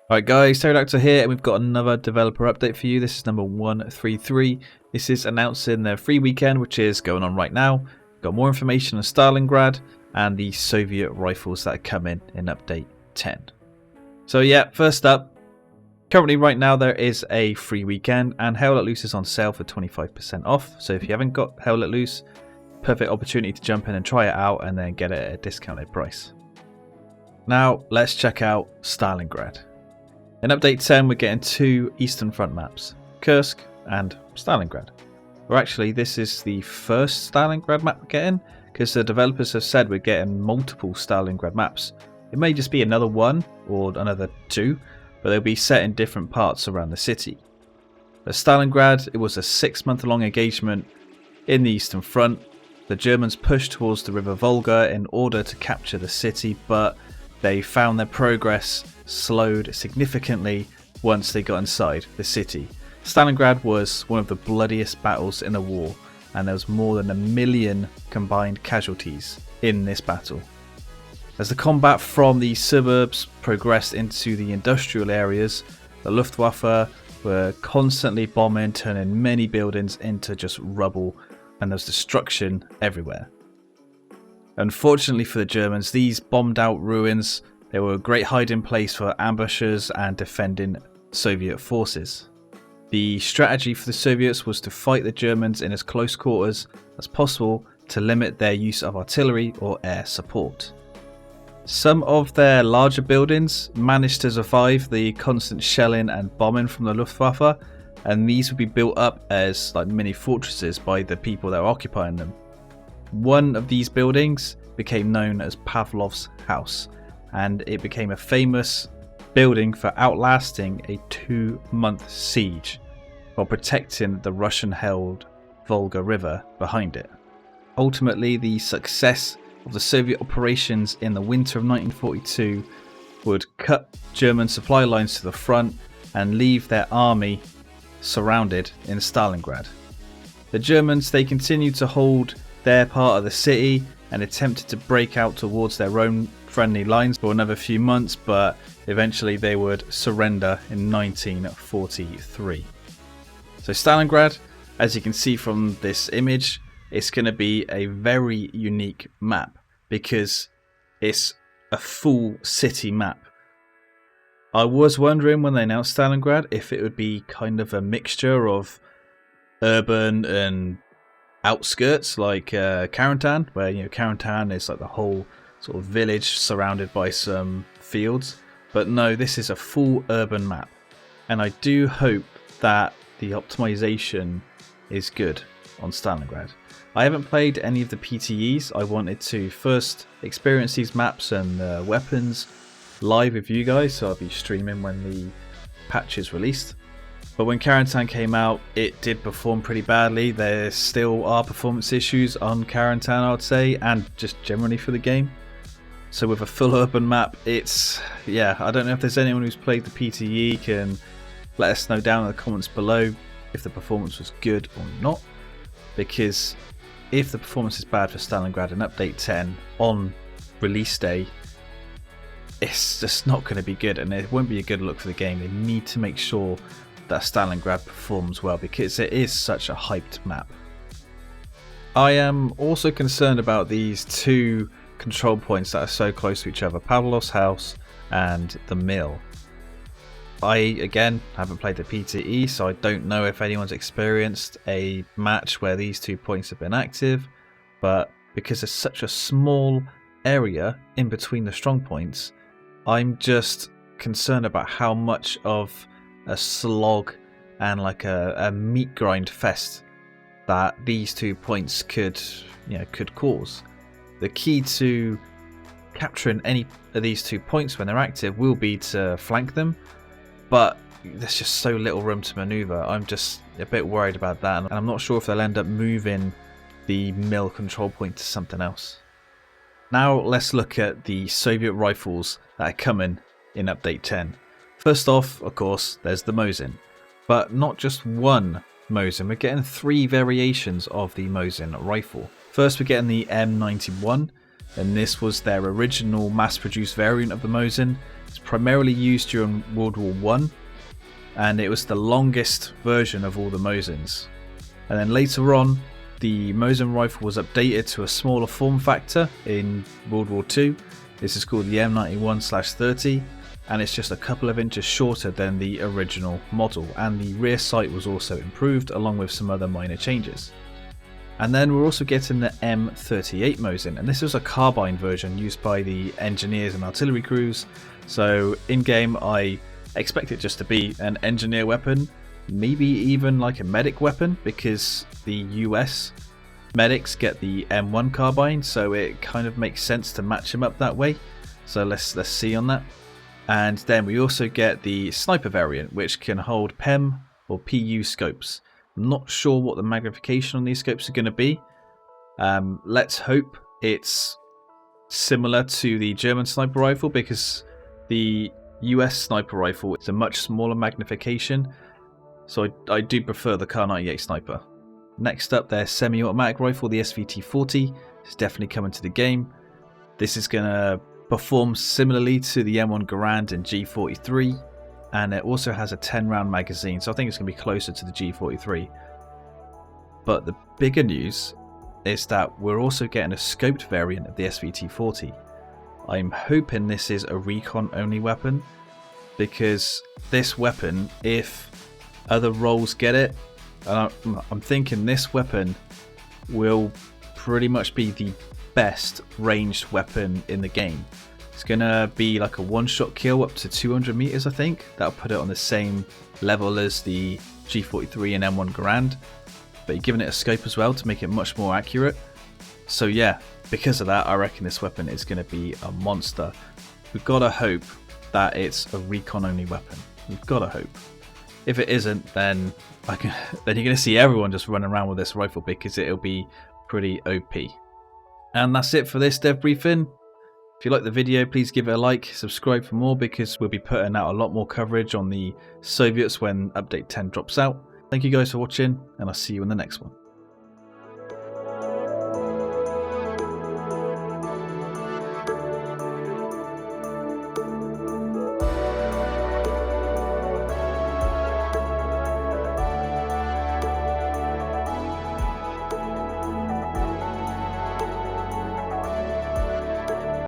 Alright guys, Pterodactyl here, and we've got another developer update for you. This is number 133. This is announcing their free weekend, which is going on right now. Got more information on Stalingrad and the Soviet rifles that are coming in update 10. So yeah, first up, currently right now there is a free weekend, and Hell Let Loose is on sale for 25% off. So if you haven't got Hell Let Loose, perfect opportunity to jump in and try it out and then get it at a discounted price. Now let's check out Stalingrad. In Update 10, we're getting two Eastern Front maps, Kursk and Stalingrad. Or actually, this is the first Stalingrad map we're getting, because the developers have said we're getting multiple Stalingrad maps. It may just be another one or another two, but they'll be set in different parts around the city. At Stalingrad, it was a 6-month-long engagement in the Eastern Front. The Germans pushed towards the River Volga in order to capture the city, but they found their progress slowed significantly once they got inside the city. Stalingrad was one of the bloodiest battles in the war, and there was more than 1 million combined casualties in this battle. As the combat from the suburbs progressed into the industrial areas, the Luftwaffe were constantly bombing, turning many buildings into just rubble, and there was destruction everywhere. Unfortunately for the Germans, these bombed out ruins, they were a great hiding place for ambushers and defending Soviet forces. The strategy for the Soviets was to fight the Germans in as close quarters as possible to limit their use of artillery or air support. Some of their larger buildings managed to survive the constant shelling and bombing from the Luftwaffe, and these would be built up as like mini fortresses by the people that were occupying them. One of these buildings became known as Pavlov's house, and it became a famous building for outlasting a 2-month siege while protecting the Russian-held Volga River behind it. Ultimately, the success of the Soviet operations in the winter of 1942 would cut German supply lines to the front and leave their army surrounded in Stalingrad. The Germans, they continued to hold their part of the city and attempted to break out towards their own friendly lines for another few months, but eventually they would surrender in 1943. So Stalingrad, as you can see from this image, it's going to be a very unique map because it's a full city map. I was wondering when they announced Stalingrad if it would be kind of a mixture of urban and outskirts like Karantan, where Karantan is like the whole sort of village surrounded by some fields, but no, this is a full urban map, and I do hope that the optimization is good on Stalingrad. I haven't played any of the PTEs. I wanted to first experience these maps and weapons live with you guys, so I'll be streaming when the patch is released. But when Karantan came out, it did perform pretty badly. There still are performance issues on Karantan, I would say, and just generally for the game. So with a full urban map, it's, yeah, I don't know if there's anyone who's played the PTE can let us know down in the comments below if the performance was good or not. Because if the performance is bad for Stalingrad in Update 10 on release day, it's just not going to be good, and it won't be a good look for the game. They need to make sure that Stalingrad performs well because it is such a hyped map. I am also concerned about these two control points that are so close to each other, Pavlov's house and the mill. I, again, haven't played the PTE, so I don't know if anyone's experienced a match where these 2 points have been active, but because there's such a small area in between the strong points, I'm just concerned about how much of a slog and like a meat grind fest that these 2 points could cause. The key to capturing any of these 2 points when they're active will be to flank them, but there's just so little room to maneuver. I'm just a bit worried about that, and I'm not sure if they'll end up moving the mill control point to something else. Now let's look at the Soviet rifles that are coming in Update 10. First off, of course, there's the Mosin, but not just one Mosin. We're getting 3 variations of the Mosin rifle. First, we're getting the M91, and this was their original mass-produced variant of the Mosin. It's It's primarily used during World War One, and it was the longest version of all the Mosins. And then later on, the Mosin rifle was updated to a smaller form factor in World War II. This is called the M91/30, and it's just a couple of inches shorter than the original model, and the rear sight was also improved along with some other minor changes. And then we're also getting the M38 Mosin, and this is a carbine version used by the engineers and artillery crews. So in game I expect it just to be an engineer weapon, maybe even like a medic weapon, because the US medics get the M1 carbine, so it kind of makes sense to match them up that way. So let's see on that. And then we also get the sniper variant, which can hold PEM or PU scopes. I'm not sure what the magnification on these scopes are going to be. Let's hope it's similar to the German sniper rifle, because the US sniper rifle is a much smaller magnification. So I do prefer the Kar 98 sniper. Next up, their semi-automatic rifle, the SVT-40, is definitely coming to the game. This is going to perform similarly to the M1 Garand and G43, and it also has a 10-round magazine, so I think it's going to be closer to the G43. But the bigger news is that we're also getting a scoped variant of the SVT-40. I'm hoping this is a recon-only weapon, because this weapon, if other roles get it, I'm thinking this weapon will pretty much be the best ranged weapon in the game. It's gonna be like a one-shot kill up to 200 meters, I think. That'll put it on the same level as the G43 and M1 Garand, but you're giving it a scope as well to make it much more accurate. So yeah, because of that, I reckon this weapon is gonna be a monster. We've gotta hope that it's a recon-only weapon. We've gotta hope. If it isn't, then then you're going to see everyone just running around with this rifle, because it'll be pretty OP. And that's it for this dev briefing. If you like the video, please give it a like, subscribe for more, because we'll be putting out a lot more coverage on the Soviets when update 10 drops out. Thank you guys for watching, and I'll see you in the next one.